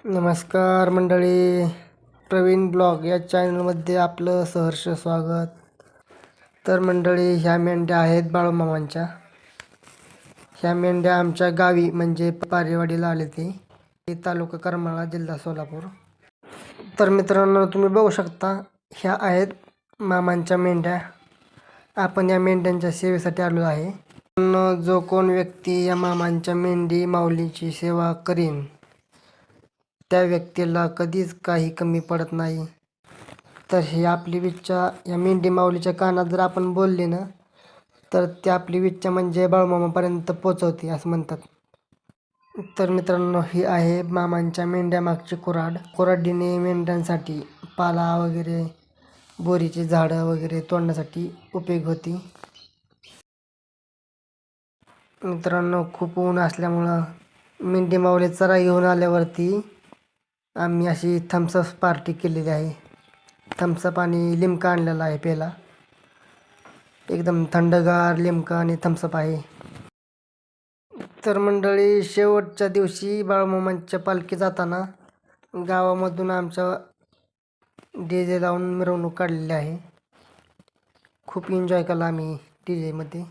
नमस्कार मंडळी, प्रवीण ब्लॉग या चॅनलमध्ये आपलं सहर्ष स्वागत. तर मंडळी, ह्या मेंढ्या आहेत बाळूमामांच्या. ह्या मेंढ्या आमच्या गावी म्हणजे पारेवाडीला आले ते तालुका करमाळा, जिल्हा सोलापूर. तर मित्रांनो, तुम्ही बघू शकता, ह्या आहेत मामांच्या मेंढ्या. आपण या मेंढ्यांच्या सेवेसाठी आलो आहे. जो कोण व्यक्ती या मामांच्या मेंढी माऊलीची सेवा करीन त्या व्यक्तीला कधीच काही कमी पडत नाही. तर ही आपली इच्छा या मेंढी माऊलीच्या कानात जर आपण बोलले ना, तर ती आपली इच्छा म्हणजे बाळूमामापर्यंत पोचवते असं म्हणतात. तर मित्रांनो, ही आहे मामांच्या मेंढ्या मागची कुऱ्हाड. कुऱ्हाडीने मेंढ्यांसाठी पाला वगैरे, बोरीची झाडं वगैरे तोडण्यासाठी उपयोग होती. मित्रांनो, खूप ऊन असल्यामुळं मेंढी माऊली चरा घेऊन आल्यावरती आम्ही अशी थम्सअप पार्टी केलेली आहे. थम्सअप आणि लिमका आणलेला आहे प्यायला. एकदम थंडगार लिमका आणि थम्सअप आहे. तर मंडळी, शेवटच्या दिवशी बाळूमामांच्या पालखी जाताना गावामधून आमच्या DJ लावून मिरवणूक काढलेली आहे. खूप एन्जॉय केला आम्ही DJमध्ये.